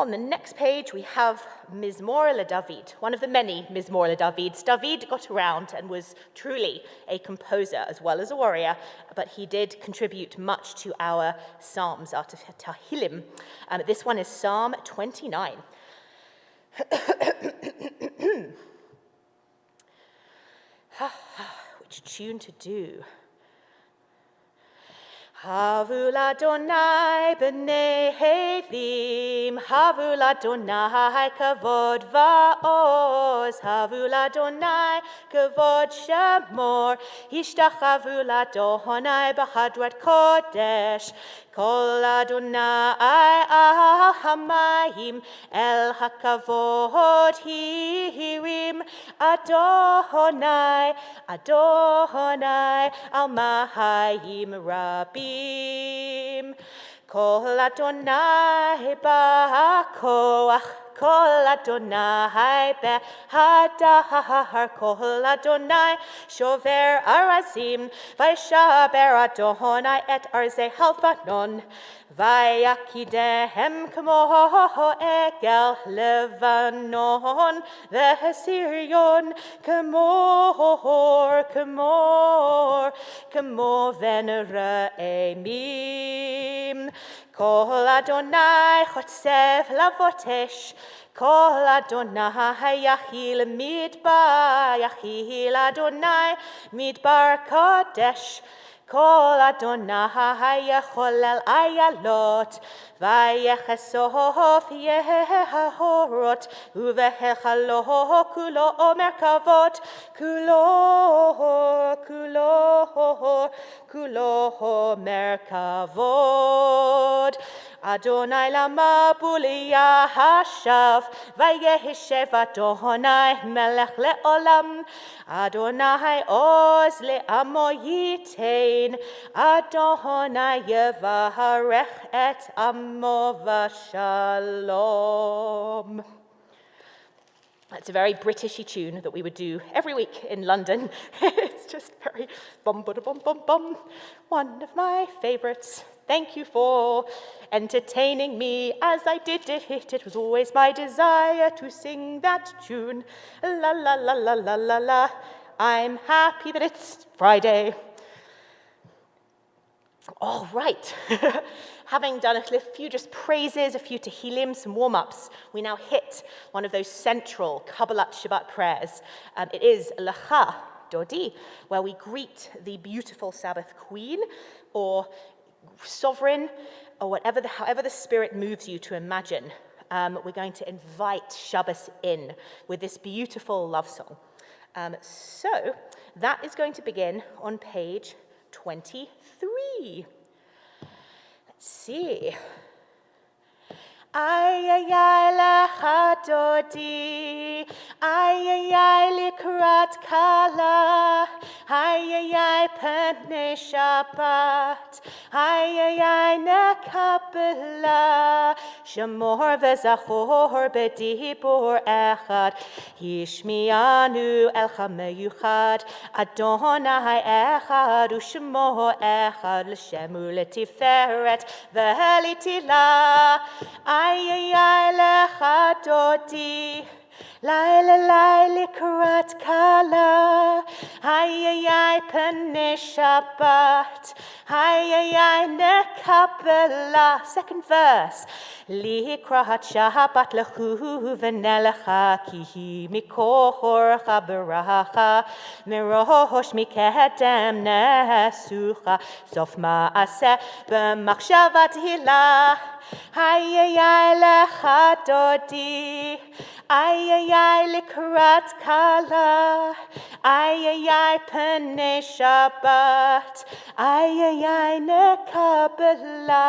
On the next page, we have Mizmor LeDavid, one of the many Mizmor LeDavids. David got around and was truly a composer as well as a warrior, but he did contribute much to our psalms, our Tehillim. This one is Psalm 29. Which tune to do? Havu l'Adonai b'nei Hevim, havu l'Adonai kavod va'oz, havu l'Adonai kavod shemor, ishtachavu l'Adonai b'chadrat kodesh, kol Adonai al hamayim, el hakavod hirim, Adonai, Adonai, al mahayim rabim. Kol Adonai ba'koach, Kol Adonai behadar, Kol Adonai shover arazim, Vaishaber Adonai et arzei Halvanon, Vayakidehem kmo egel Levanon, V'Sirion kmo veneraimim. Kol Adonai chotsev lavotesh, Kol Adonai yachil midbar, yachil Adonai midbar kodesh, Kol Adonai yecholel ayalot, vayechesof yehorot, uvehechalo kulo omer kavod, kulo omer kavod. Adonai lama bulia hashav, vayehishev Adonai melech leolam, Adonai oz le'amo yitein, Adonai yevarech et amo v'shalom. It's a very Britishy tune that we would do every week in London. It's just very bum-ba-da-bum-bum-bum. One of my favorites. Thank you for entertaining me as I did it. It was always my desire to sing that tune. La la la la la la la. I'm happy that it's Friday. All right. Having done a few just praises, a few Tehillim, some warm-ups, we now hit one of those central Kabbalat Shabbat prayers. It is Lecha Dodi, where we greet the beautiful Sabbath queen, or sovereign, or however the Spirit moves you to imagine. We're going to invite Shabbos in with this beautiful love song. So that is going to begin on page 23. Let's see. Ay ay ay lecha dodi, ay ay ay likrat kala, ay ay ay pnei Shabbat, ay ay ay nekabela, shemor v'zachor b'dibur echad, yishmianu elcha meyuchad, Adonai echad u'shemo echad, l'shemu l'tiferet v'litila. Ay ay ay lecha dodi, laila laila likrat kala, ay ay ay pnei Shabbat, ay ay ay nekabela. Second verse. Likrat Shabbat lechu v'nelecha, ki mikochorcha beracha, merosh mikedem nesucha, sof ma'aseh b'machshavat hila. Ay ay ay lecha dodi, ay ay ay likrat kala, ay ay ay pnei Shabbat, ay ay ay nekabela.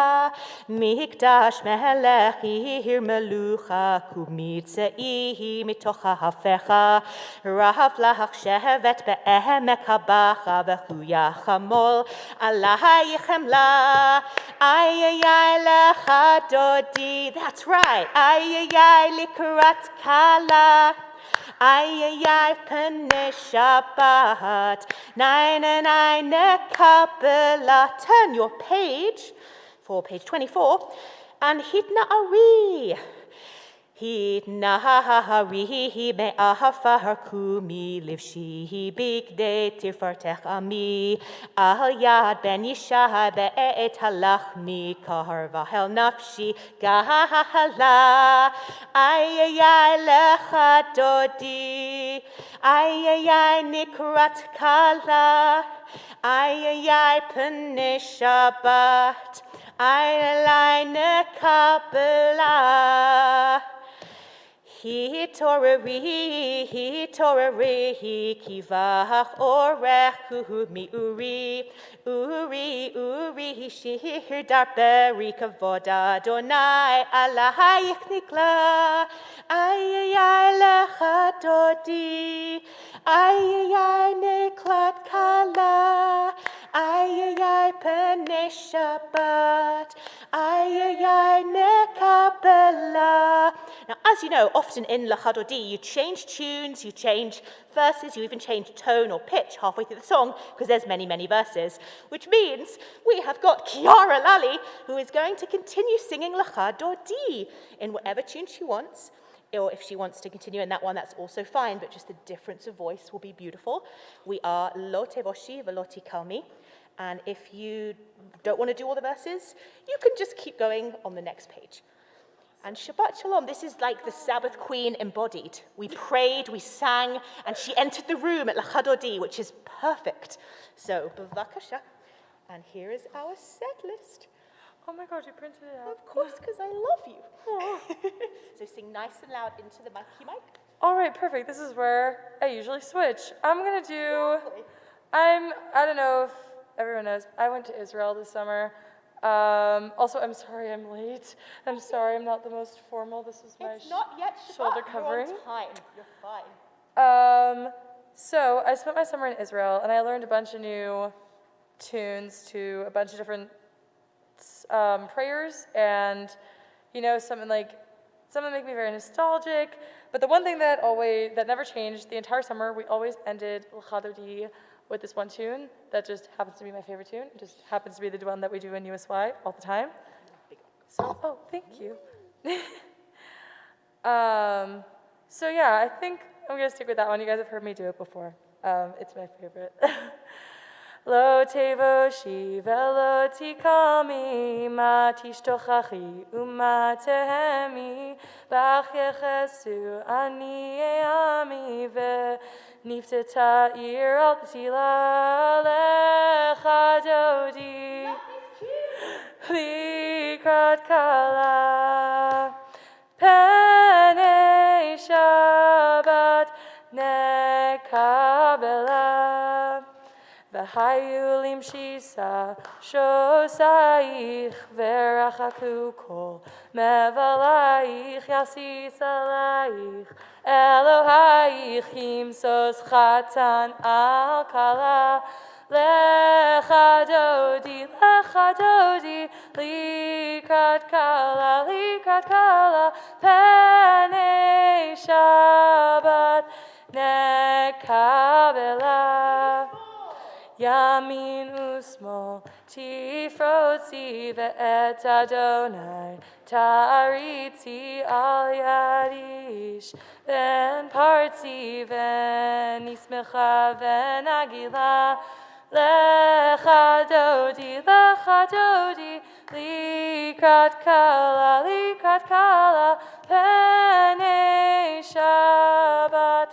Mikdash melech ir melucha, kumitzei mitocha hafecha, rav lach shevet be'emek habacha, v'hu yachamol alaychem la. Ay ay ay lecha dodi, that's right. Ay ay ay likrat kala, ay ay ay pnei Shabbat, nine nekabela. Turn your page for page 24 and hitna ari. He nahari me ahafar kumi livshi big day tirfartech ami al yad ben yishah be'et halachmi kahar vahel nafshi gahala ay lecha dodi ay nikrat kala ay pene Shabbat ay Kabbalat He torari, kivach orech mi uri, shir darberi kavoda donai alahayich nikla, ay lecha dodi, ay niklat kala, ay pene Shabbat, ay nekabela. Now, as you know, often in Lachadodi, you change tunes, you change verses, you even change tone or pitch halfway through the song, because there's many, many verses, which means we have got Kiara Lally, who is going to continue singing Lachadodi in whatever tune she wants, or if she wants to continue in that one, that's also fine, but just the difference of voice will be beautiful. We are Lo Tevoshi Velo Tikalmi, and if you don't want to do all the verses, you can just keep going on the next page. And Shabbat Shalom, this is like the Sabbath Queen embodied. We prayed, we sang, and she entered the room at Lachadodi, which is perfect. So, bavakasha. And here is our set list. Oh my God, you printed it out. Of course, because I love you. So sing nice and loud into the mic. All right, perfect. This is where I usually switch. I'm going to do, I don't know if everyone knows, I went to Israel this summer. Also, I'm sorry I'm late. I'm sorry I'm not the most formal. This is my not yet shoulder covering. You're on time. You're fine. So I spent my summer in Israel, and I learned a bunch of new tunes to a bunch of different prayers, and some make me very nostalgic. But the one thing that never changed the entire summer, we always ended L'Chadodi with this one tune that just happens to be my favorite tune. It just happens to be the one that we do in USY all the time. So, thank you. So yeah, I think I'm gonna stick with that one. You guys have heard me do it before. It's my favorite. Lo tevoshi velo tikami ma tishtochachi uma tehemi b'achechesu ani eami ve niftata ir al tila lecha dodi likrat kala pene Shabbat nekabela V'hayulim shisa shosaich v'rachaku kol mevalayich yasis alayich Elohayich yimsos chatan al kala lecha dodi likrat kala pene Shabbat nekabela Yamin usmol tifrotzi ve'et Adonai taritzi al yadish ben partzi ben ismecha ben agila lecha dodi likrat kala pene Shabbat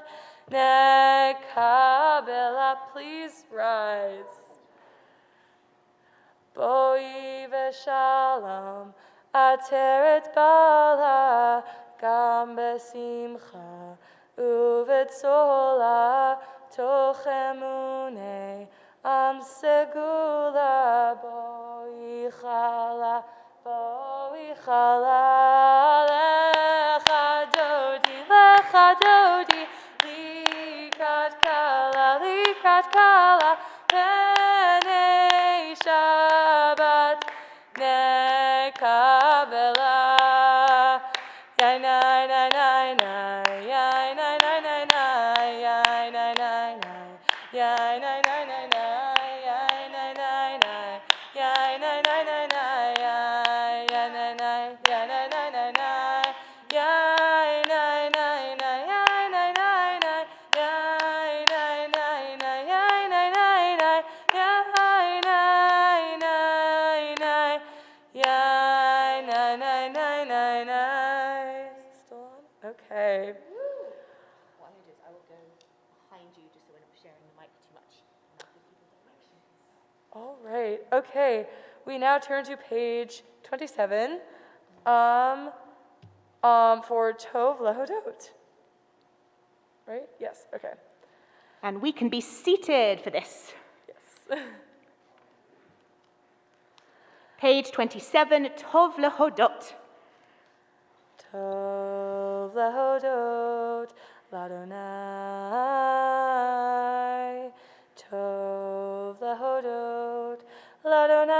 nekabela. Please rise. Boi v'shalom ateret bala gam besimcha uvetzola toch emune am segula boi chala lecha dodi likrat kala pene Shabbat nekabela Okay. What I'm going to do is I will go behind you just so we're not sharing the mic too much. And I'll give you the directions. All right. Okay. We now turn to page 27 for Tov Lehodot. Right? Yes. Okay. And we can be seated for this. Yes. Page 27, Tov Lehodot. Tov Lehodot Ladonai. Tov Lehodot Ladonai.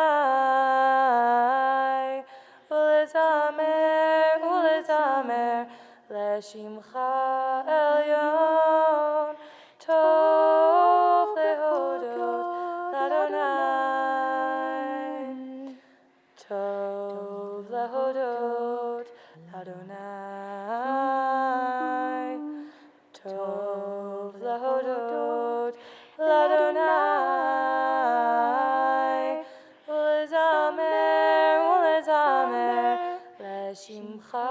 Ulezamer, ulezamer, leshimcha elyon. Tov Lehodot Ladonai. Tov Lehodot Ladonai. Tov Lehodot Ladonai. Ulezamer, ulezamer, leshimcha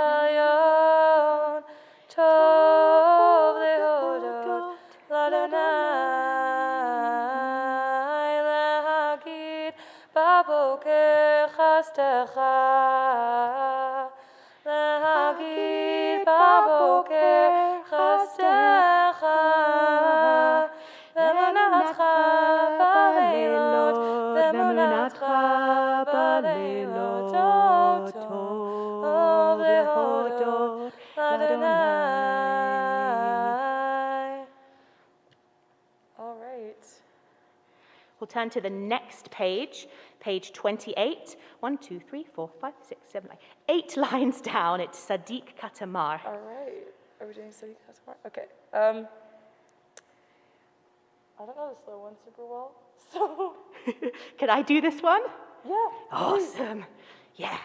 elyon. Tov Lehodot Ladonai. Lehagid baboker chastecha. Lehagid baboker chastecha. Ve'emunatcha baleilot. Ve'emunatcha baleilot. Tov lehodot Ladonai. All right. We'll turn to the next page, page 28. 1, 2, 3, 4, 5, 6, 7, 8 lines down. It's Sadiq Katamar. All right. Are we doing Sadiq Katamar? Okay. I don't know the slow one super well, so Can I do this one? yeah. Awesome. Yeah.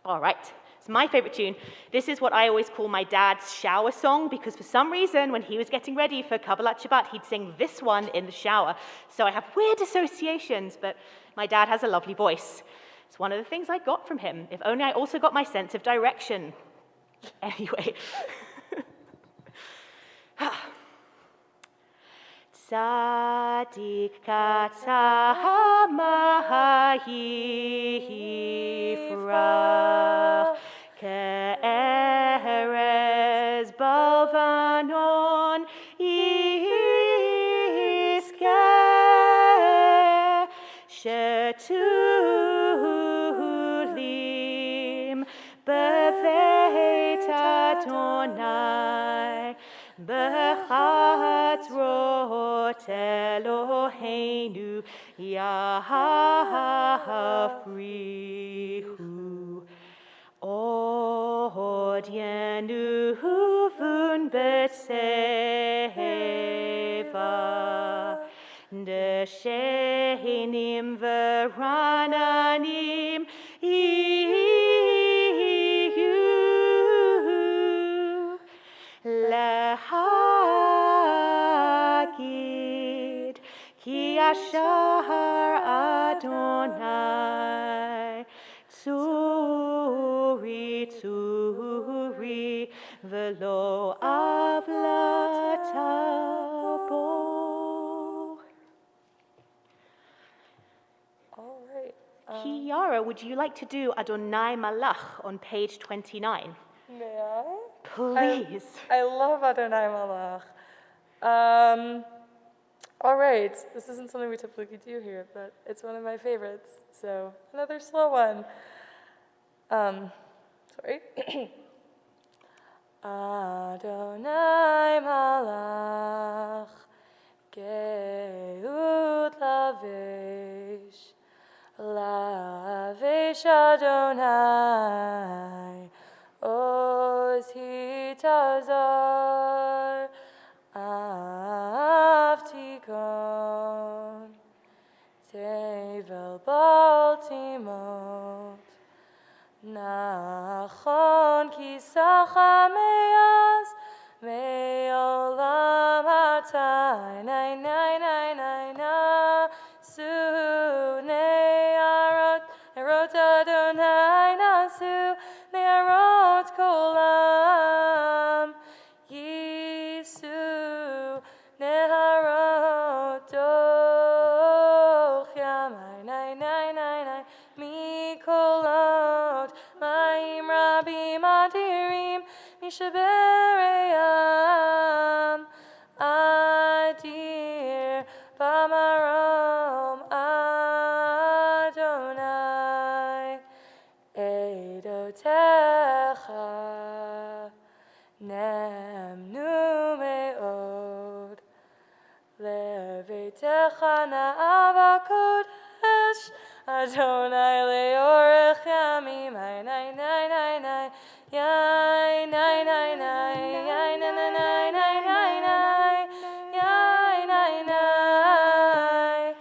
All right. It's my favorite tune. This is what I always call my dad's shower song because for some reason, when he was getting ready for Kabbalat Shabbat, he'd sing this one in the shower. So I have weird associations, but my dad has a lovely voice. It's one of the things I got from him. If only I also got my sense of direction. Anyway. Tzadik katzama yifrach ke'erez balvanon yiskeh shetulim beveit Adonai Bechatzrot Eloheinu Yafrihu Od Yenuvun B'Tseva Deshenim V'Rananim Lehagid ki ashar Adonai tzuri tzuri velo avlatabo. All right. Kiara, would you like to do Adonai Malach on page 29? May I? Please. I love Adonai Malach. All right. This isn't something we typically do here, but it's one of my favorites. So another slow one. Sorry. Adonai Malach Geut Lavesh Lavesh Adonai Oz Hitazar Avtikon Tevel Baltimot Nachon Kisacha Meyaz Me'olam Hatay Nai Nai Nai Nai Na Su Ne'arot Erot Adonai Nasu Ne'arot Kolam Mishabereyam Adir Bamarom Adonai Edotecha Nemnu Me'od Levetecha Na'ava Kodesh Adonai Leorech Yamim Nai Nai Nai Nai Nai Yai Nai Nai Nai Yai Nai Nai Nai Nai Nai Nai Yai Nai Nai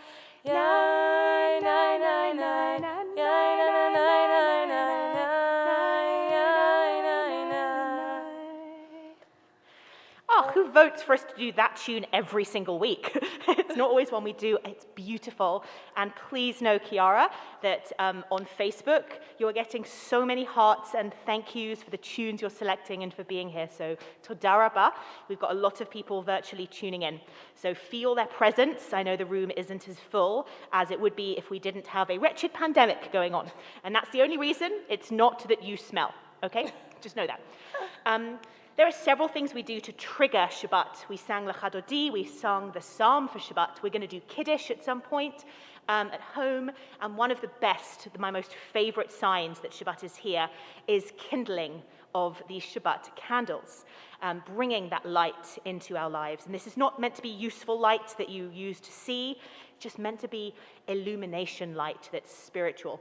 Yai Nai Nai Nai Yai Nai Nai Nai Nai Yai Nai Nai. Oh, who votes for us to do that tune every single week? It's not always one we do. It's beautiful. And please know, Kiara, that on Facebook, you are getting so many hearts and thank yous for the tunes you're selecting and for being here. So, toda rabba. We've got a lot of people virtually tuning in. So feel their presence. I know the room isn't as full as it would be if we didn't have a wretched pandemic going on. And that's the only reason. It's not that you smell, okay? Just know that. There are several things we do to trigger Shabbat. We sang L'Chadodi, we sung the Psalm for Shabbat. We're going to do Kiddush at some point at home. And one of the best, my most favorite signs that Shabbat is here is kindling of these Shabbat candles, bringing that light into our lives. And this is not meant to be useful light that you use to see, just meant to be illumination light that's spiritual.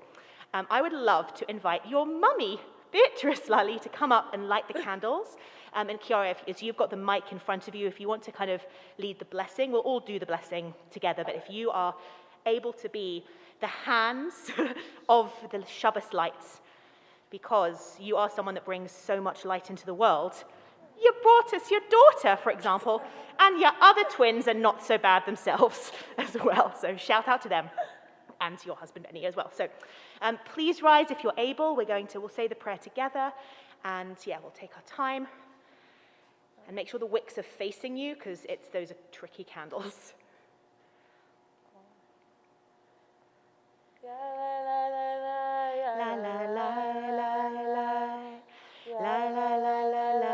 I would love to invite your mummy, Beatrice Lally, to come up and light the candles. And Kiara, as you've got the mic in front of you, if you want to kind of lead the blessing, we'll all do the blessing together. But if you are able to be the hands of the Shabbos lights, because you are someone that brings so much light into the world, you brought us your daughter, for example, and your other twins are not so bad themselves as well. So shout out to them. And to your husband, Benny, as well. So please rise if you're able. We'll say the prayer together. And yeah, we'll take our time. And make sure the wicks are facing you, because those are tricky candles. La la la la la la la la la la la la la la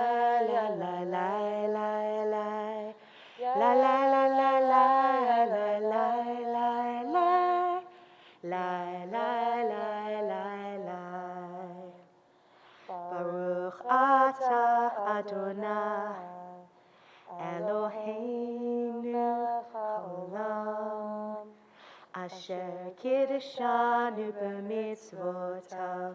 Baruch atah Adonai Eloheinu haolam asher kiddushanu b'mitzvotav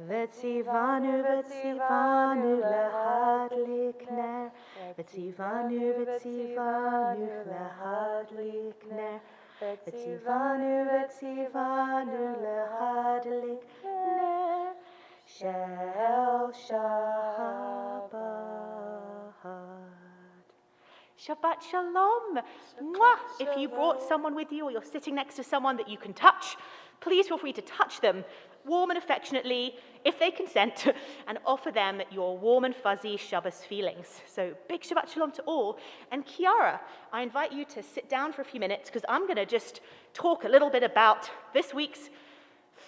v'tzivanu lahadlik ner v'tzivanu lahadlik ner v'tzivanu lahadlik ner shel Shabbat. Shabbat Shalom. Mwah. If you brought someone with you or you're sitting next to someone that you can touch, please feel free to touch them warm and affectionately, if they consent, and offer them your warm and fuzzy Shabbos feelings. So big Shabbat Shalom to all. And Kiara, I invite you to sit down for a few minutes because I'm going to just talk a little bit about this week's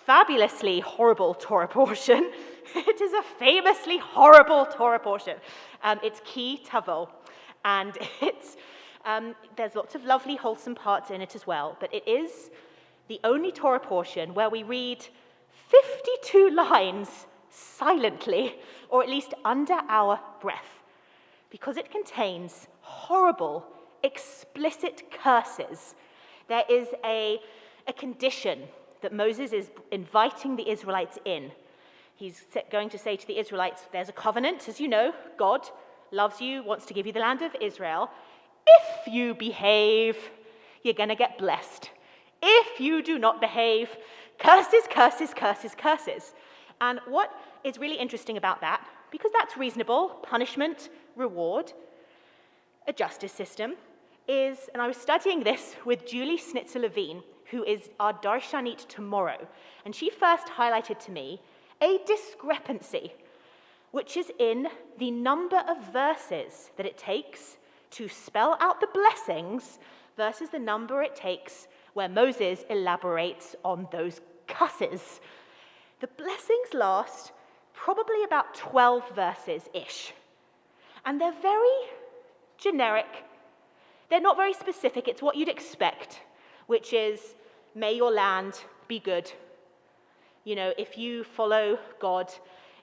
fabulously horrible Torah portion. It is a famously horrible Torah portion. It's Ki Tavo. And there's lots of lovely, wholesome parts in it as well. But it is the only Torah portion where we read 52 lines silently, or at least under our breath, because it contains horrible, explicit curses. There is a condition that Moses is inviting the Israelites in. He's going to say to the Israelites, there's a covenant, as you know, God loves you, wants to give you the land of Israel. If you behave, you're going to get blessed. If you do not behave, curses, curses, curses, curses. And what is really interesting about that, because that's reasonable, punishment, reward, a justice system, is, and I was studying this with Julie Snitzer-Levine, who is our Darshanit tomorrow, and she first highlighted to me a discrepancy, which is in the number of verses that it takes to spell out the blessings versus the number it takes where Moses elaborates on those cusses. The blessings last probably about 12 verses-ish. And they're very generic. They're not very specific. It's what you'd expect, which is, may your land be good. You know, if you follow God,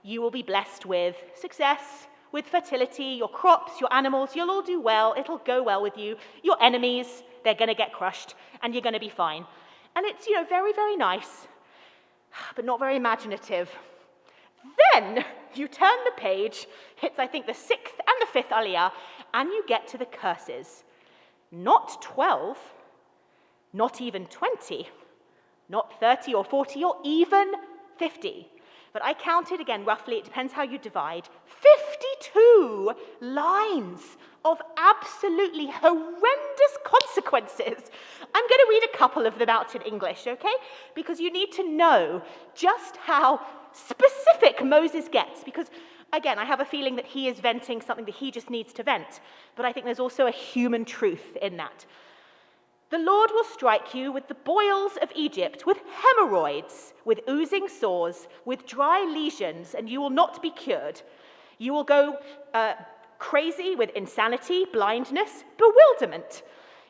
you will be blessed with success, with fertility, your crops, your animals, you'll all do well, it'll go well with you. Your enemies, they're going to get crushed, and you're going to be fine. And it's, very, very nice, but not very imaginative. Then you turn the page, it's, I think, the 6th and the 5th aliyah, and you get to the curses. Not 12, not even 20, not 30 or 40 or even 50. But I counted, again, roughly, it depends how you divide, 52 lines of absolutely horrendous consequences. I'm going to read a couple of them out in English, okay? Because you need to know just how specific Moses gets. Because, again, I have a feeling that he is venting something that he just needs to vent. But I think there's also a human truth in that. The Lord will strike you with the boils of Egypt, with hemorrhoids, with oozing sores, with dry lesions, and you will not be cured. You will go crazy with insanity, blindness, bewilderment.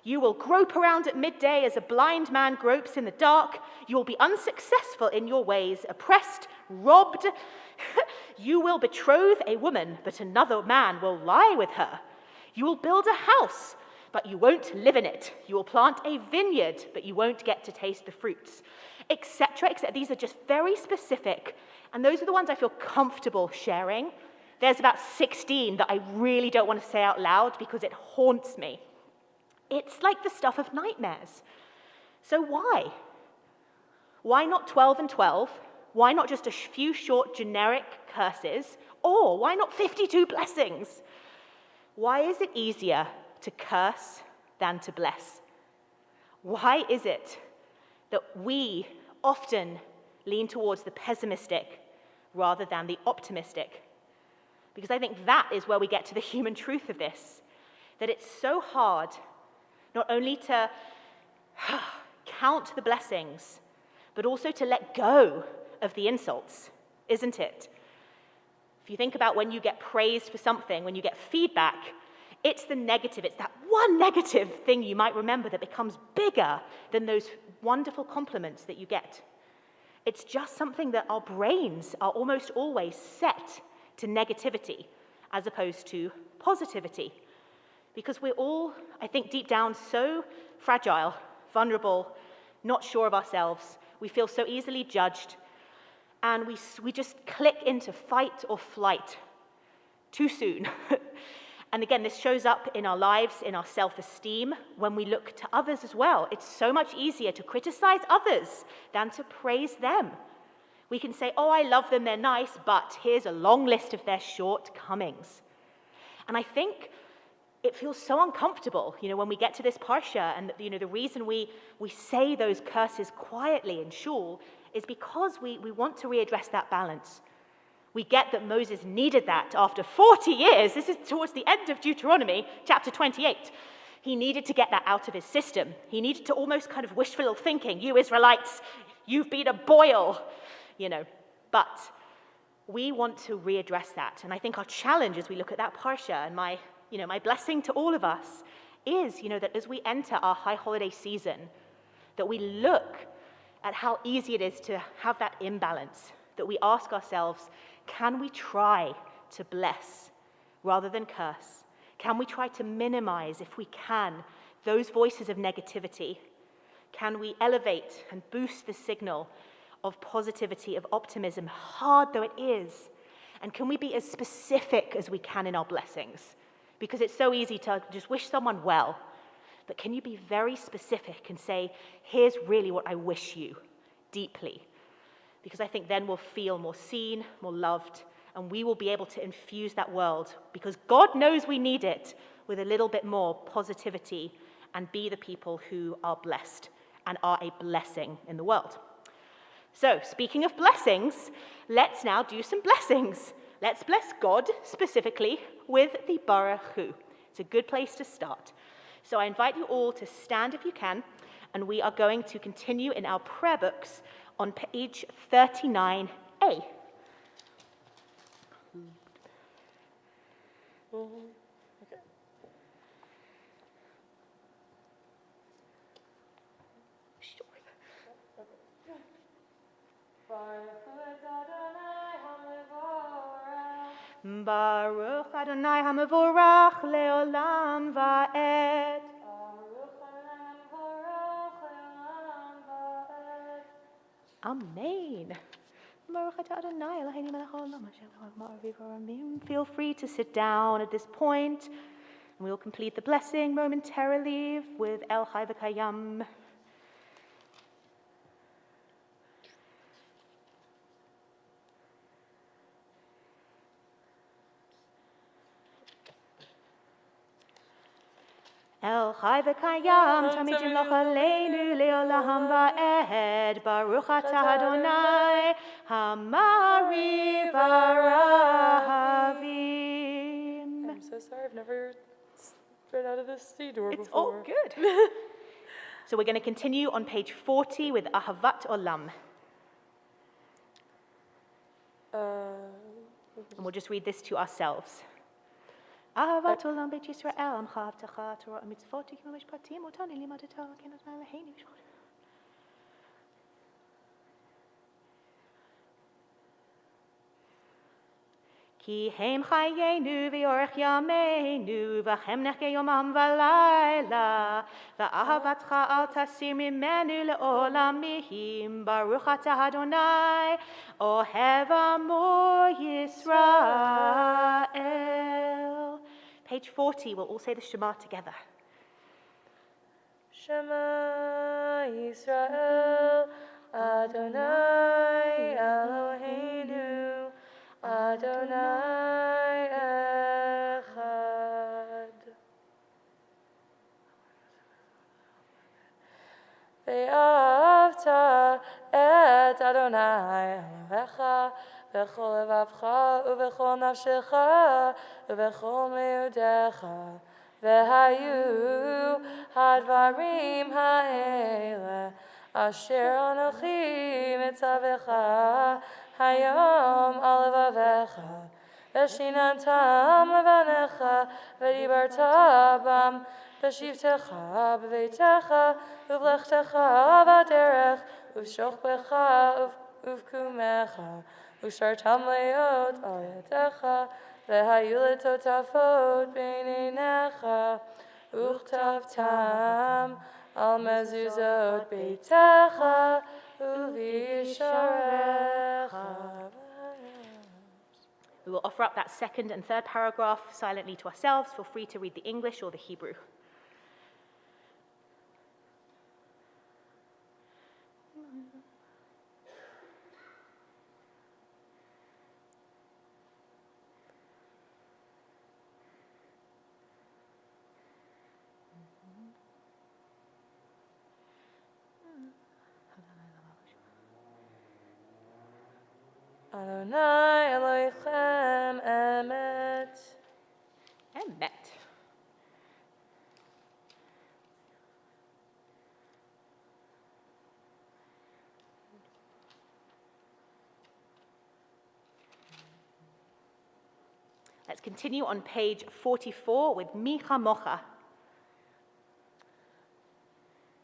You will grope around at midday as a blind man gropes in the dark. You will be unsuccessful in your ways, oppressed, robbed. You will betroth a woman, but another man will lie with her. You will build a house, but you won't live in it. You will plant a vineyard, but you won't get to taste the fruits, etc., etc. These are just very specific, and those are the ones I feel comfortable sharing. There's about 16 that I really don't want to say out loud because it haunts me. It's like the stuff of nightmares. So why? Why not 12 and 12? Why not just a few short generic curses? Or why not 52 blessings? Why is it easier to curse than to bless? Why is it that we often lean towards the pessimistic rather than the optimistic? Because I think that is where we get to the human truth of this, that it's so hard not only to count the blessings, but also to let go of the insults, isn't it? If you think about when you get praised for something, when you get feedback, it's the negative, it's that one negative thing you might remember that becomes bigger than those wonderful compliments that you get. It's just something that our brains are almost always set to negativity as opposed to positivity. Because we're all, I think, deep down so fragile, vulnerable, not sure of ourselves. We feel so easily judged, and we just click into fight or flight too soon. And again, this shows up in our lives, in our self-esteem, when we look to others as well. It's so much easier to criticize others than to praise them. We can say, oh, I love them, they're nice, but here's a long list of their shortcomings. And I think it feels so uncomfortable, when we get to this parsha, and the reason we say those curses quietly in shul is because we want to readdress that balance. We get that Moses needed that after 40 years. This is towards the end of Deuteronomy, chapter 28. He needed to get that out of his system. He needed to almost kind of wishful thinking, you Israelites, you've been a boil, But we want to readdress that. And I think our challenge as we look at that parsha, and my blessing to all of us is, that as we enter our high holiday season, that we look at how easy it is to have that imbalance, that we ask ourselves, can we try to bless rather than curse? Can we try to minimize, if we can, those voices of negativity? Can we elevate and boost the signal of positivity, of optimism, hard though it is? And can we be as specific as we can in our blessings? Because it's so easy to just wish someone well. But can you be very specific and say, here's really what I wish you deeply? Because I think then we'll feel more seen, more loved, and we will be able to infuse that world, because God knows we need it, with a little bit more positivity and be the people who are blessed and are a blessing in the world. So, speaking of blessings, let's now do some blessings. Let's bless God specifically with the Baruch Hu. It's a good place to start. So I invite you all to stand if you can, and we are going to continue in our prayer books on page 39A. Okay. Baruch Adonai HaMevorach leolam va'ed. Amen. Baruch atah Adonai Eloheinu melech haolam asher ba'aviv ha'ramim. Feel free to sit down at this point, and we will complete the blessing momentarily with El Chai V'Kayam. El Chai V'Kayam Tamid Yimloch Aleinu Leolam Va'ed. Baruch atah Adonai Hamari V'Rahavim. I'm so sorry, I've never spread out of this sea door It's before. all good. So we're going to continue on page 40 with Ahavat Olam. And we'll just read this to ourselves. Ahavat Olam Beit Yisrael Amcha Avtacha Torah Mitzvot Tikkun Mishpatim Otani Limadata Kenot Ma'aleheinu Mishpot. Ki hem chayenu v'yorech yameinu v'chem nechke yomam v'layla v'ahavatcha al tasir mimenu le'olam mihim baruch atah Adonai ohev amor Yisrael. Page 40, we'll all say the Shema together. Shema Yisrael, Adonai Eloheinu, Adonai Echad. Ve'ahavta et Adonai Elohecha v'chol levavcha u'v'chol nafshecha u'v'chol meudecha v'hayu hadvarim ha'ele asher anochi mitzavecha hayom al levavecha v'shinantam levanecha v'dibarta bam v'shivtecha b'veitecha uv'lechtecha v'aderech uv'shochbecha uv'kumecha ושרתם להיות על ידיך, והיו לטוטפות בין עיניך, וכתבתם על מזוזות ביתך, ובישעריך. We will offer up that second and third paragraph silently to ourselves. Feel free to read the English or the Hebrew. Adonai Elohechem Emet. Emet. Let's continue on page 44 with Micha Mocha.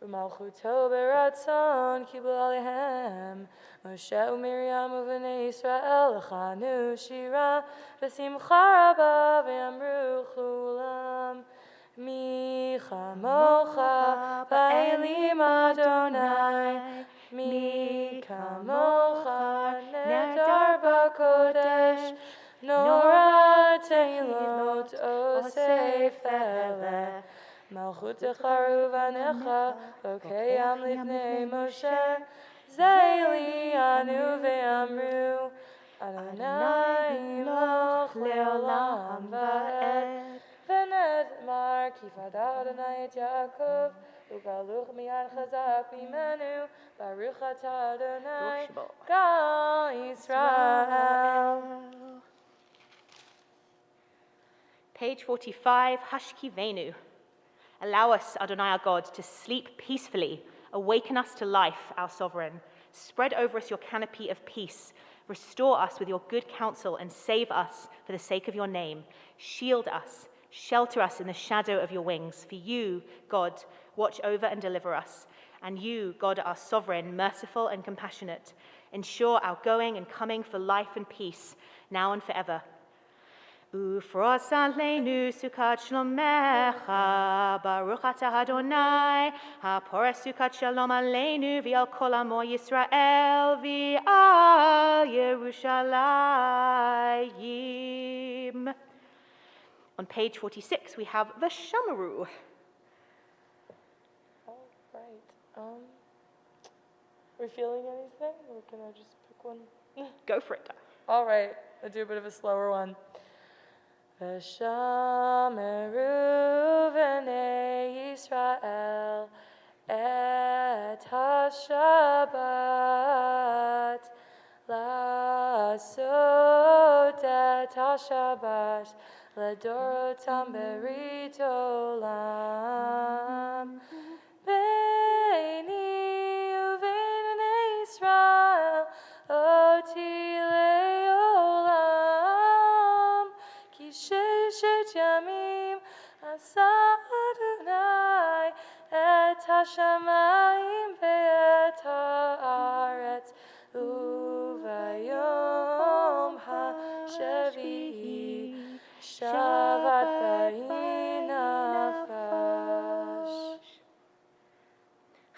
V'malchuto beratzon kibul alehem Moshe u'Miriam u'vnei Yisrael lechanu shira v'simcha rabba v'yamru chulam Micha mocha ba'elim Adonai Micha mocha nedar b'kodesh Nora teilot osef eleh Malchutecha ruvanecha, okeyam lifnei Moshe, Zeili anu ve'amru, Adonai imloch leolam va'ed, V'ned mar kifada Adonai et Yaakov, Ugaluch miyad chazak bimenu, Baruch atah Adonai, Gal Yisrael. Page 45, Hashkivenu. Allow us, Adonai our God, to sleep peacefully. Awaken us to life, our sovereign. Spread over us your canopy of peace. Restore us with your good counsel and save us for the sake of your name. Shield us, shelter us in the shadow of your wings. For you, God, watch over and deliver us. And you, God, are sovereign, merciful, and compassionate. Ensure our going and coming for life and peace, now and forever. Ufros aleinu sukat shlomecha, Baruch atah Adonai, haporeh sukat shalom aleinu v'al kol amo Yisrael v'al Yerushalayim. On page 46, we have the Shamaru. All right. We feeling anything, or can I just pick one? Go for it. All right. I'll do a bit of a slower one. V'shameru v'nei Yisrael et ha-Shabbat la'asot et ha-Shabbat l'dorotam berit olam beini uvein bnei Yisrael oti le'olam ki sheshet yamim asa Adonai et hashamayim ve'et haaretz uvayom ha-shvi'i Shabbat v'inafash.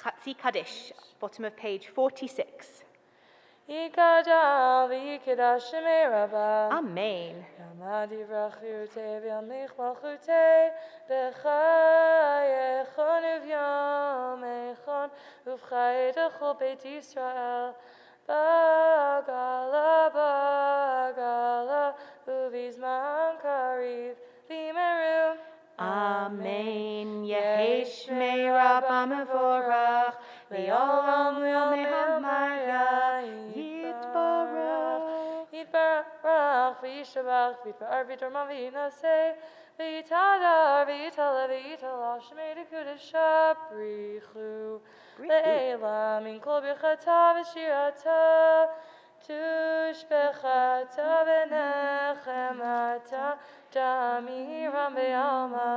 Chatzi Kaddish, bottom of page 46. Yikadal v'yikadash shemei Rabbah. Amen. Yamad yivrach v'yurtei v'yamlich malchutei b'chayechon uv'yamechon uv'chayet echol beit Yisrael bagala uv'izman kariv v'meru. Amen. Yehi Shmei Rabbah Mevorach, Le'olam Le'olam Hamaya, Yitbarach. Yitbarach v'yishabach v'yitbar v'yitorma v'yinaseh v'yitadar v'yitala v'yitala shmei d'kudesh brichu le'ela min kol birchata v'shirata tushbechata v'nechemata damiram v'yalma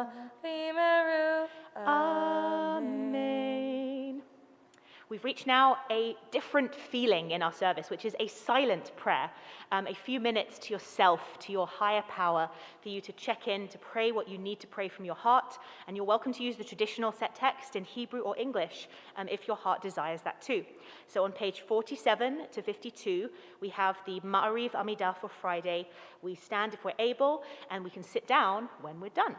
v'yimeru. Amen. We've reached now a different feeling in our service, which is a silent prayer, a few minutes to yourself, to your higher power, for you to check in, to pray what you need to pray from your heart, and you're welcome to use the traditional set text in Hebrew or English if your heart desires that too. So on page 47 to 52, we have the Ma'ariv Amidah for Friday. We stand if we're able, and we can sit down when we're done.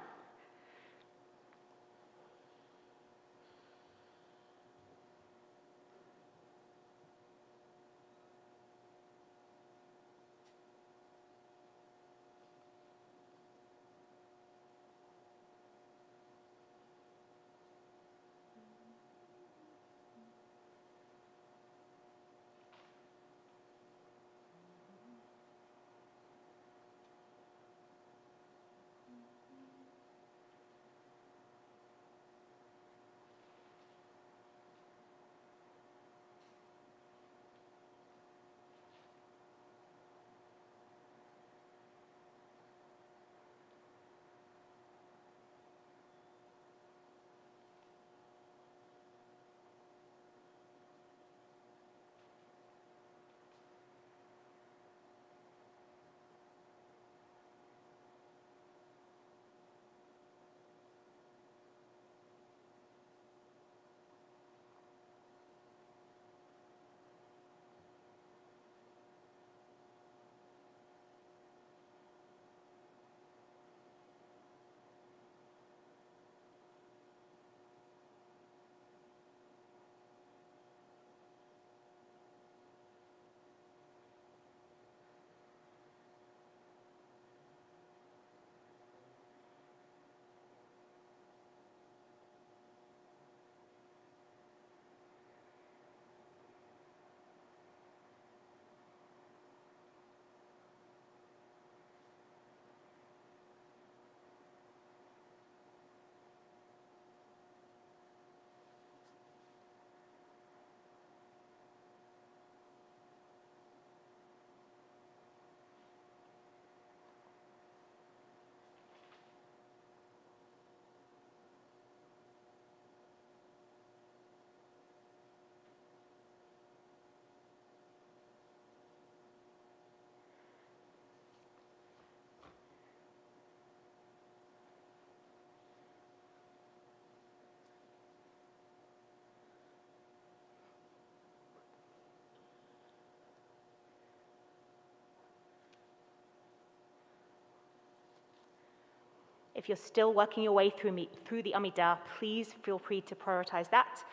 If you're still working your way through the Amidah, please feel free to prioritize that.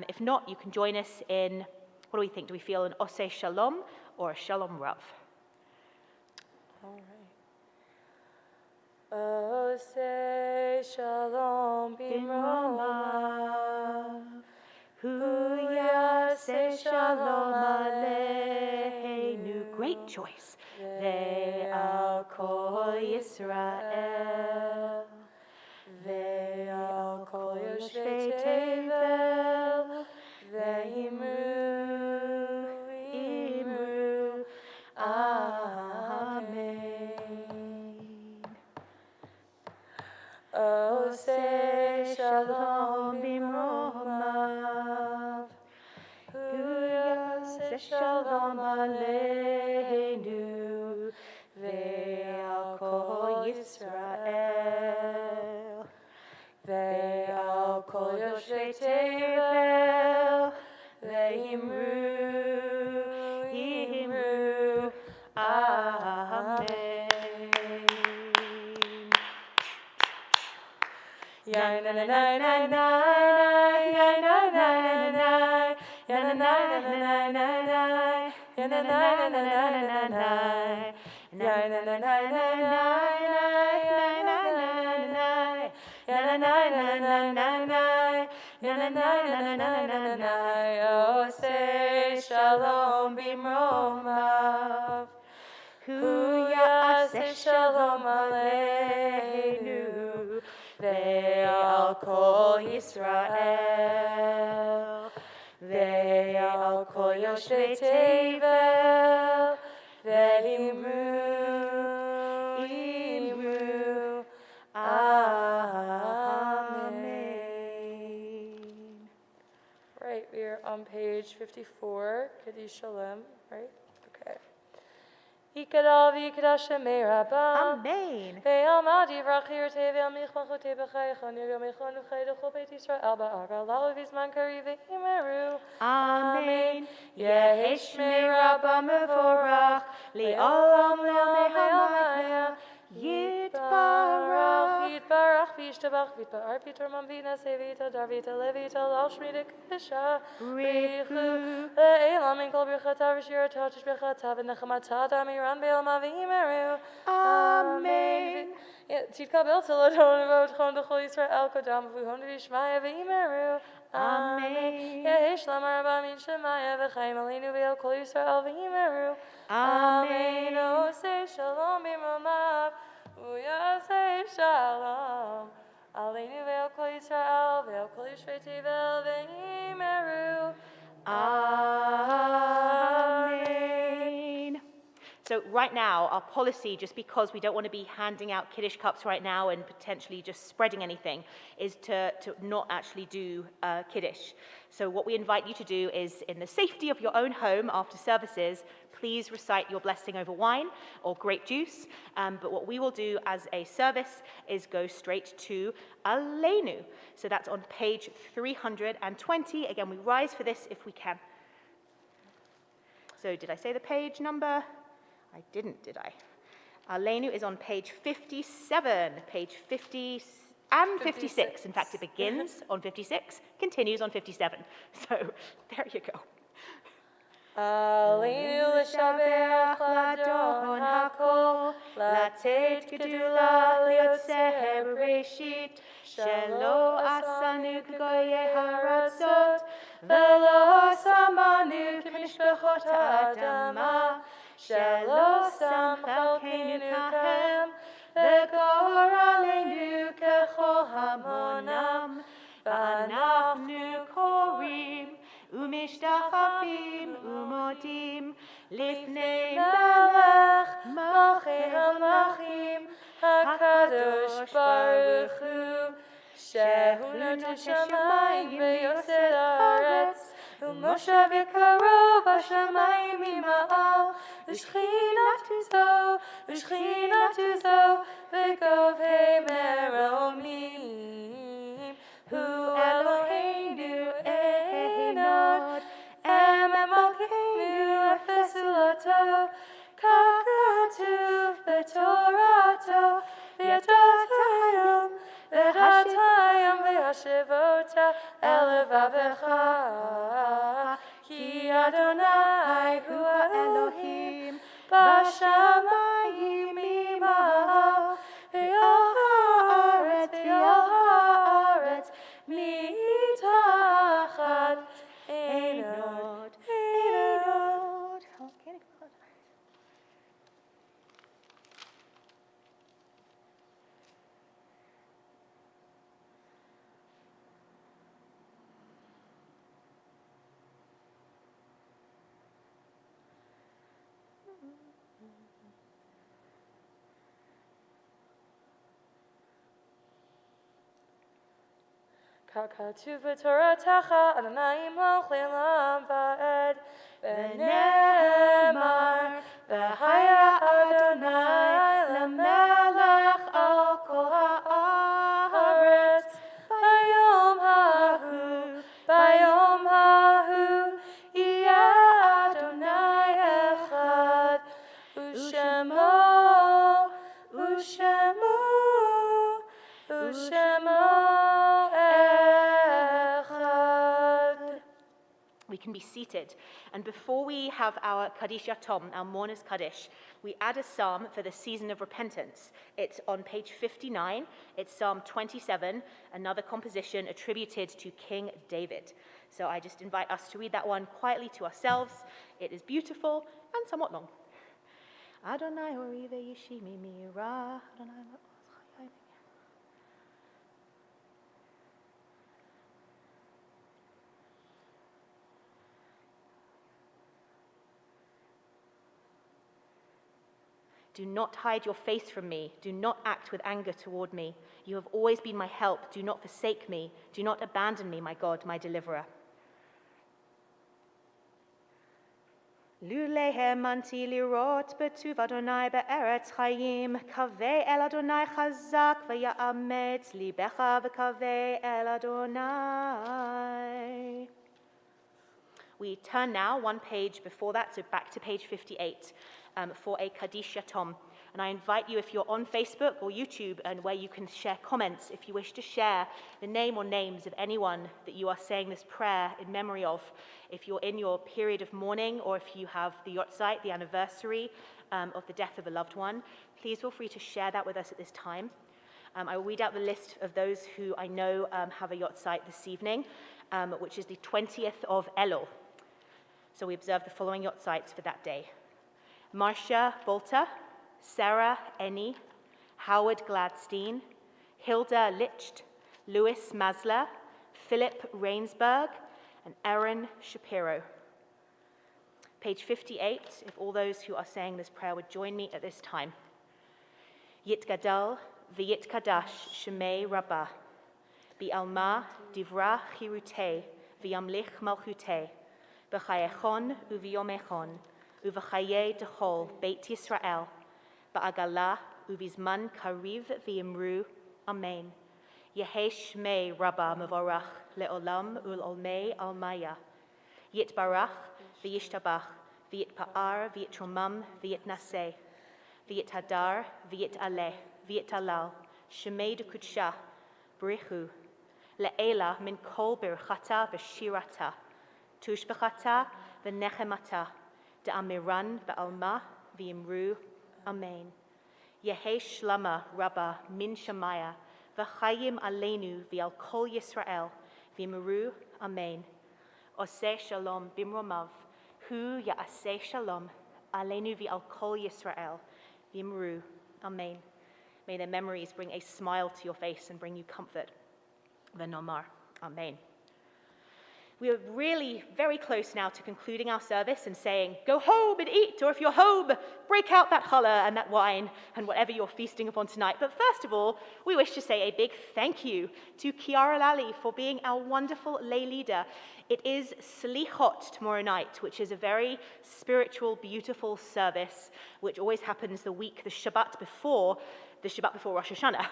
If not, you can join us in, what do we think? Do we feel an Oseh Shalom or a Shalom Rav? All right. Oseh Shalom Bimromav. Hu Yaseh Shalom Aleinu. Great choice. Ve'al Kol Yisrael. Ve'al Kol Yoshvei Tevel. Ve'imru. Amen. Oseh Shalom Bimromav. Hu Yaseh Shalom Aleinu. Ve'al Kol Yisrael. Ve'al Kol Yoshvei Tevel. Ve'imru. Amen. Ya na na na na na, ya na na na na, ya na na na na na na, ya na na na na na na, ya na na na na na, ya na na na na na, ya na na na na na. Oseh Shalom Bimromav. Hu Yaseh Shalom Aleinu. Ve'al Kol Yisrael. Ve'al Kol Yoshvei Tevel. Ve'imru. Amen. Right, we are on page 54, Kaddish Shalom, right? Okay. Yikadal v'yikadash shemei Rabbam. Amen. Ve'alma divrachir tevel michmachu tebechaycha nirgamechon u'chayduchu beit Yisrael ba'agalav v'zman kari ve'imeru. Amen. Yehesh shmei Rabbam mevorach Le'olam le'olam le'amaya. Yitbarach. Yitbarach v'yishtabach v'yitbar v'yitormam v'yinaseh v'yitadar v'yitaleh v'yitalal shmei dekesha. Brichu. Le'elam min kol birchatav v'shiratav tishbechatav v'nechamatav damiran be'alma v'imeru. Amen. Titkabel Teladon about Honda Chol Yisrael Kodam Vuhonda Vishmaya V'imeru. Amen. Yehesh Lamar Bamin Shemaya V'chaim Aleinu Ve'al Kol Yisrael V'imeru. Amen. Oseh Shalom Bimromav. Uyaseh Shalom. Aleinu Ve'al Kol Yisrael Ve'al Kol Yoshvei Tevel V'imeru. Amen. So right now, our policy, just because we don't want to be handing out Kiddush cups right now and potentially just spreading anything, is to not actually do Kiddush. So what we invite you to do is, in the safety of your own home after services, please recite your blessing over wine or grape juice. But what we will do as a service is go straight to Aleinu. So that's on page 320. Again, we rise for this if we can. So did I say the page number? I didn't, did I? Aleinu is on page 57, page 50 and 56. In fact, it begins on 56, continues on 57. So there you go. Aleinu l'shabeach l'adon hakol, latet gedula liyotzeh bereshit, shelo asanu k'goyei haratzot, velo samanu k'mishpachot ha'adama, shelo sam chalkeinu kahem, v'gor aleinu kechol hamonam, v'anachnu korim, umishtachafim umodim, lifnei melech malchei hamachim, hakadosh baruch hu, shehu noten shamayim v'yosed haaretz, u'moshav yakarov hashamayim ima'al, u'shchinatu zo, v'govhei meromim, hu Eloheinu einod, emem malkeinu efesulato, kakatuv b'torato, v'yadata ota elevavecha, ki Adonai hu Elohim, bashamayim imah, ve'al haaretz mitachat einod. Okay. Kakatu v'toratacha Adonai imach le'olam va'ed v'nemar v'haya Adonai lemelech al kol haaretz bayom hahu yeh Adonai echad u'shemo We can be seated. And before we have our Kaddish Yatom, our mourner's Kaddish, we add a psalm for the season of repentance. It's on page 59. It's Psalm 27, another composition attributed to King David. So I just invite us to read that one quietly to ourselves. It is beautiful and somewhat long. Adonai hori ve'yishimi mira. Do not hide your face from me. Do not act with anger toward me. You have always been my help. Do not forsake me. Do not abandon me, my God, my deliverer. Lule hemanti lirot betuv Adonai be'eretz chayim, kaveh el Adonai chazak v'ya'ametz libecha v'kaveh el Adonai. We turn now one page before that, so back to page 58, for a Kaddish Yatom. And I invite you, if you're on Facebook or YouTube, and where you can share comments, if you wish to share the name or names of anyone that you are saying this prayer in memory of, if you're in your period of mourning, or if you have the Yotzeit, the anniversary of the death of a loved one, please feel free to share that with us at this time. I will read out the list of those who I know have a Yotzeit this evening, which is the 20th of Elul. So we observe the following Yotzeits for that day. Marcia Bolter, Sarah Ennie, Howard Gladstein, Hilda Licht, Louis Masler, Philip Rainsberg, and Aaron Shapiro. Page 58, if all those who are saying this prayer would join me at this time. Yitgadal v'yitkadash shemei rabbah, bi'alma divra chirutei v'yamlich malchutei, b'chayechon u'v'yomechon, u'v'chayei dechol beit Yisrael, ba'agala u'vizman kariv v'yimru, amen. Yehei shmei rabbah mevorach le'olam ul'olmei almaya, yitbarach v'yishtabach, v'yitpa'ar v'yitromam v'yitnaseh, v'yithadar v'yitaleh, v'yitalal, shemei d'kudsha, brichu, le'ela min kol birchata v'shirata, tushbechata v'nechemata, de'amiran ba'alma v'yimru, amen. Yehei shlama rabba min shamaya, v'chayim aleinu v'al kol Yisrael, v'yimru, amen. Oseh shalom bimromav, hu ya'aseh shalom, aleinu v'al kol Yisrael, v'yimru, amen. May their memories bring a smile to your face and bring you comfort. V'nomar, amen. We are really very close now to concluding our service and saying, go home and eat, or if you're home, break out that challah and that wine and whatever you're feasting upon tonight. But first of all, we wish to say a big thank you to Kiara Lally for being our wonderful lay leader. It is Slichot tomorrow night, which is a very spiritual, beautiful service, which always happens the Shabbat before Rosh Hashanah,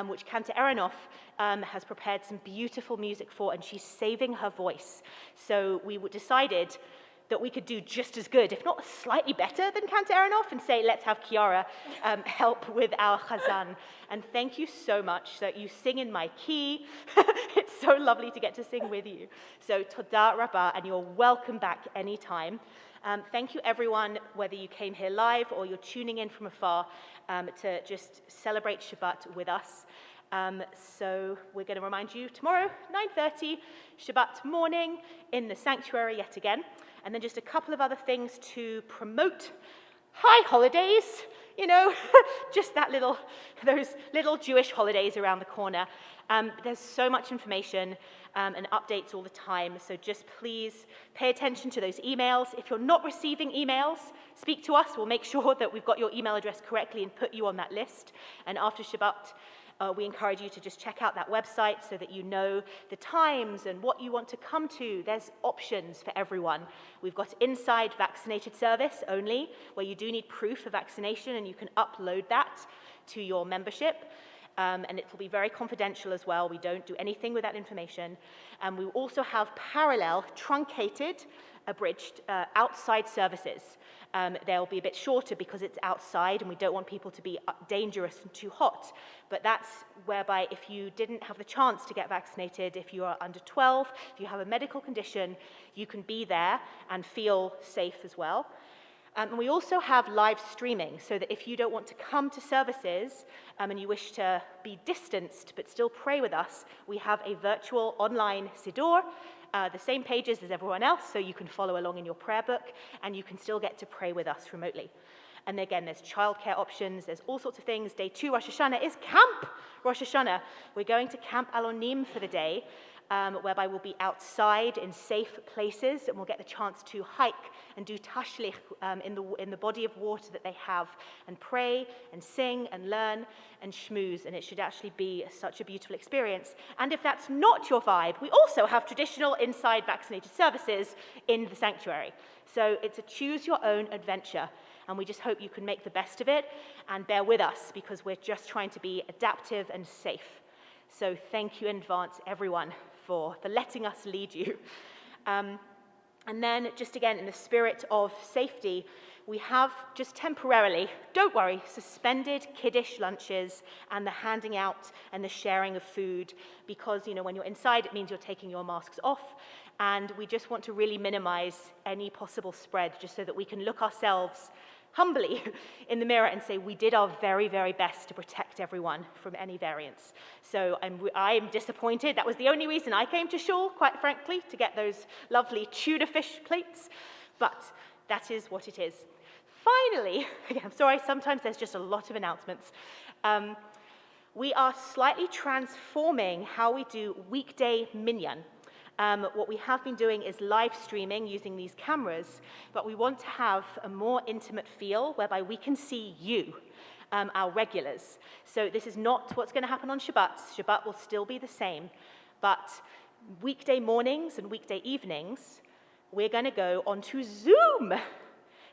which Cantor Aronoff has prepared some beautiful music for, and she's saving her voice. So we decided, that we could do just as good, if not slightly better than Cantor Aronoff, and say, let's have Kiara help with our chazan. And thank you so much that you sing in my key. It's so lovely to get to sing with you. So toda rabba, and you're welcome back anytime. Thank you, everyone, whether you came here live or you're tuning in from afar to just celebrate Shabbat with us. So we're going to remind you tomorrow, 9:30, Shabbat morning in the sanctuary yet again. And then just a couple of other things to promote. High holidays, you know, just those little Jewish holidays around the corner. There's so much information and updates all the time, so just please pay attention to those emails. If you're not receiving emails, speak to us. We'll make sure that we've got your email address correctly and put you on that list. And after Shabbat, we encourage you to just check out that website so that you know the times and what you want to come to. There's options for everyone. We've got inside vaccinated service only, where you do need proof of vaccination, and you can upload that to your membership. And it will be very confidential as well. We don't do anything with that information. And we also have parallel, truncated, abridged outside services. They'll be a bit shorter because it's outside and we don't want people to be dangerous and too hot. But that's whereby if you didn't have the chance to get vaccinated, if you are under 12, if you have a medical condition, you can be there and feel safe as well. And we also have live streaming, so that if you don't want to come to services and you wish to be distanced but still pray with us, we have a virtual online Siddur, the same pages as everyone else, so you can follow along in your prayer book, and you can still get to pray with us remotely. And again, there's childcare options, there's all sorts of things. Day 2 Rosh Hashanah is Camp Rosh Hashanah. We're going to Camp Alonim for the day, whereby we'll be outside in safe places, and we'll get the chance to hike and do tashlich in the body of water that they have, and pray and sing and learn and schmooze, and it should actually be such a beautiful experience. And if that's not your vibe, we also have traditional inside vaccinated services in the sanctuary. So it's a choose your own adventure, and we just hope you can make the best of it and bear with us, because we're just trying to be adaptive and safe. So thank you in advance, everyone, for letting us lead you. And then, just again, in the spirit of safety, we have just temporarily, don't worry, suspended kiddush lunches and the handing out and the sharing of food, because, you know, when you're inside, it means you're taking your masks off, and we just want to really minimize any possible spread, just so that we can look ourselves humbly in the mirror and say we did our very, very best to protect everyone from any variants. So I'm disappointed. That was the only reason I came to shul, quite frankly, to get those lovely tuna fish plates, but that is what it is. Finally, again, I'm sorry, sometimes there's just a lot of announcements. We are slightly transforming how we do weekday minyan. What we have been doing is live streaming using these cameras, but we want to have a more intimate feel whereby we can see you, our regulars. So this is not what's going to happen on Shabbat. Shabbat will still be the same, but weekday mornings and weekday evenings, we're going to go onto Zoom.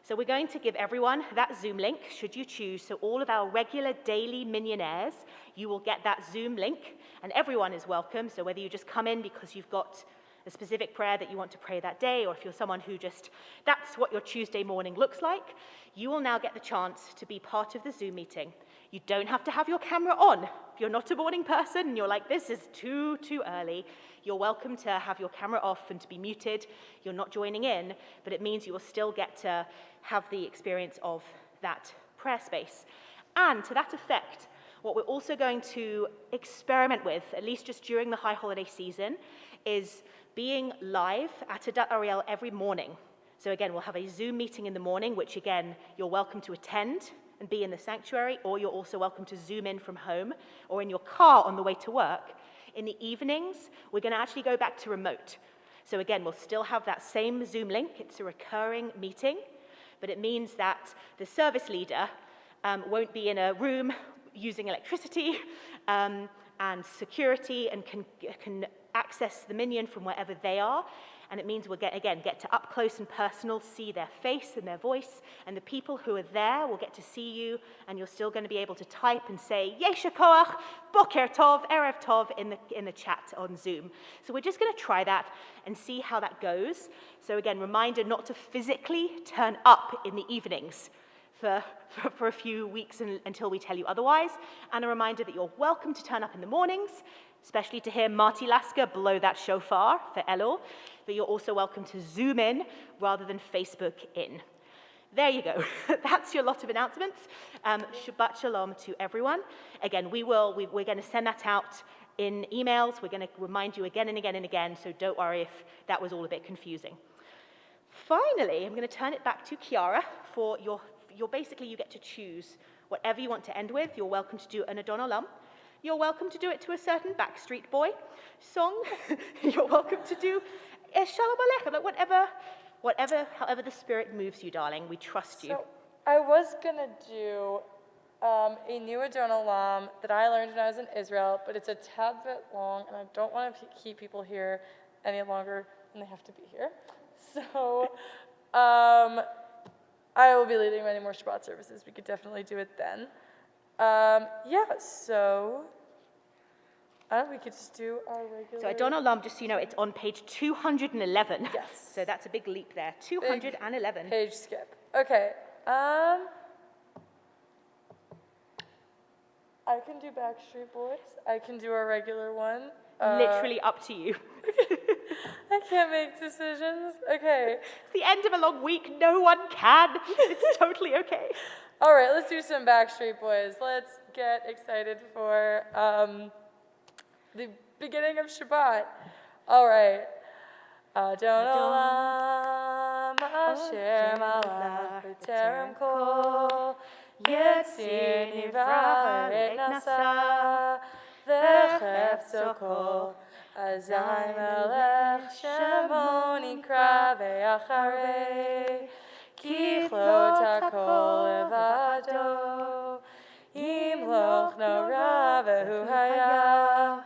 So we're going to give everyone that Zoom link, should you choose. So all of our regular daily minyonaires, you will get that Zoom link, and everyone is welcome. So whether you just come in because you've got a specific prayer that you want to pray that day, or if you're someone who just, that's what your Tuesday morning looks like, you will now get the chance to be part of the Zoom meeting. You don't have to have your camera on. If you're not a morning person and you're like, this is too early, you're welcome to have your camera off and to be muted. You're not joining in, but it means you will still get to have the experience of that prayer space. And to that effect, what we're also going to experiment with, at least just during the high holiday season, is being live at Adat Ariel every morning. So again, we'll have a Zoom meeting in the morning, which again, you're welcome to attend and be in the sanctuary, or you're also welcome to Zoom in from home or in your car on the way to work. In the evenings, we're going to actually go back to remote. So again, we'll still have that same Zoom link. It's a recurring meeting, but it means that the service leader won't be in a room using electricity and security, and can access the minyan from wherever they are. And it means we'll get to up close and personal, see their face and their voice, and the people who are there will get to see you, and you're still going to be able to type and say, Yesha Koach, Boker Tov, Erev Tov in the chat on Zoom. So we're just going to try that and see how that goes. So again, reminder not to physically turn up in the evenings for a few weeks until we tell you otherwise, and a reminder that you're welcome to turn up in the mornings, especially to hear Marty Lasker blow that shofar for Elul, but you're also welcome to Zoom in rather than Facebook in. There you go. That's your lot of announcements. Shabbat Shalom to everyone. Again, we're going to send that out in emails. We're going to remind you again and again and again, so don't worry if that was all a bit confusing. Finally, I'm going to turn it back to Chiara for your basically, you get to choose whatever you want to end with. You're welcome to do an Adon Olam. You're welcome to do it to a certain Backstreet Boy song. You're welcome to do Shalom Aleichem, like however the Spirit moves you, darling. We trust you. So I was going to do a new Adon Olam that I learned when I was in Israel, but it's a tad bit long, and I don't want to keep people here any longer than they have to be here. So I will be leading many more Shabbat services. We could definitely do it then. So we could just do our regular... So Adon Olam, just so you know, it's on page 211. Yes. So that's a big leap there. 211. Big page skip. Okay. I can do Backstreet Boys. I can do our regular one. Literally up to you. I can't make decisions. Okay. It's the end of a long week. No one can. It's totally okay. All right, let's do some Backstreet Boys. Let's get excited for the beginning of Shabbat. All right. Adon Olam Asher Malach B'Terem Kol Yetzir Nivra L'Eit Nasa V'Chefzo Kol Azai Melech Shemo Nikra Ve'acharei Kichlot HaKol Levado Imloch Nora Ve'hu Haya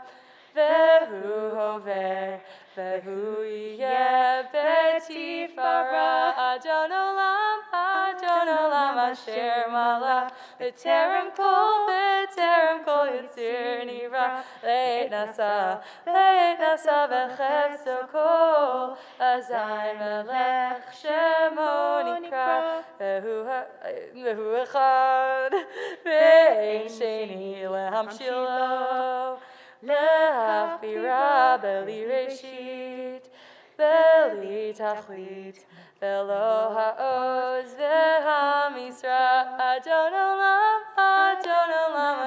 Ve'hu Hoveh Ve'hu Yeh B'Tifara Adon Olam Asher Malach B'Terem Kol Yitzir Nivra L'Eit Nasa V'Chefzo Kol Azai Melech Shemo Nikra Ve'hu Echad Ve'ein Sheni Lehamshilo Le'achbira Beli Reshit Beli Tachlit Velo Ha'oz Ve'ha'misra Adon Olam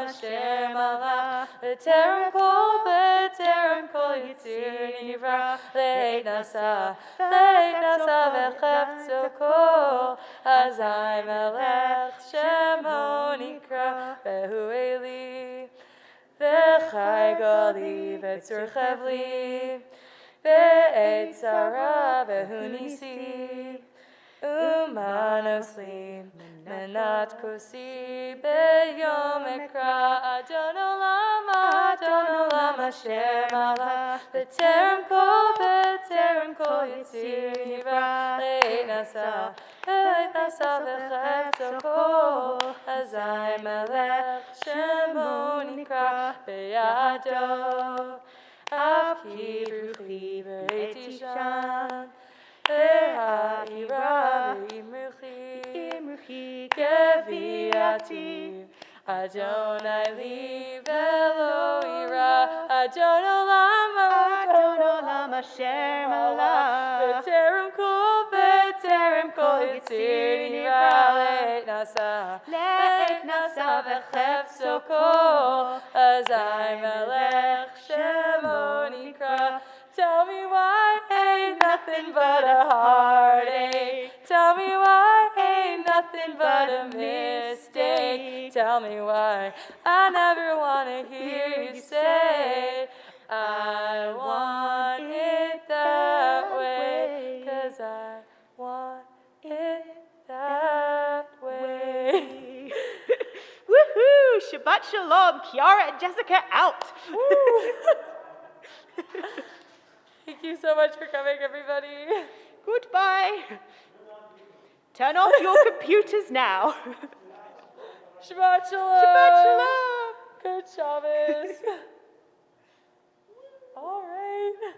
Asher Malach B'Terem Kol Yitzir Nivra L'Eit Nasa V'Chefzo Kol Azai Melech Shemo Nikra Ve'hu Eli Ve'chai Gali Ve'tzur Chevli Ve'et Zara Ve'hu Nisi Umanos Li Menat Kosi Be'yom Ekra Adon Olam Asher Malach B'Terem Kol Yitzir Nivra L'Eit Nasa V'Chefzo Kol Azai Melech Shemo Nikra Be'yado Av Ki Bruchi V'Eiti Shan Ve'ha'ira V'imruchi Gevi'ati Adonai li Ve'lo ira Adon Olam Asher Malach B'Terem Kol Yitzir Nivra L'Eit Nasa V'Chefzo Kol Azai Melech Shemo Nikra Tell me why ain't nothing but a heartache. Tell me why ain't nothing but a mistake. Tell me why I never want to hear you say I want it that way. 'Cause I want it that way. Woohoo! Shabbat Shalom. Kiara and Jessica out. Thank Thank you so much for coming, everybody. Goodbye. Turn off your computers now. Shabbat shalom. Shabbat shalom. Good Shabbos. All right.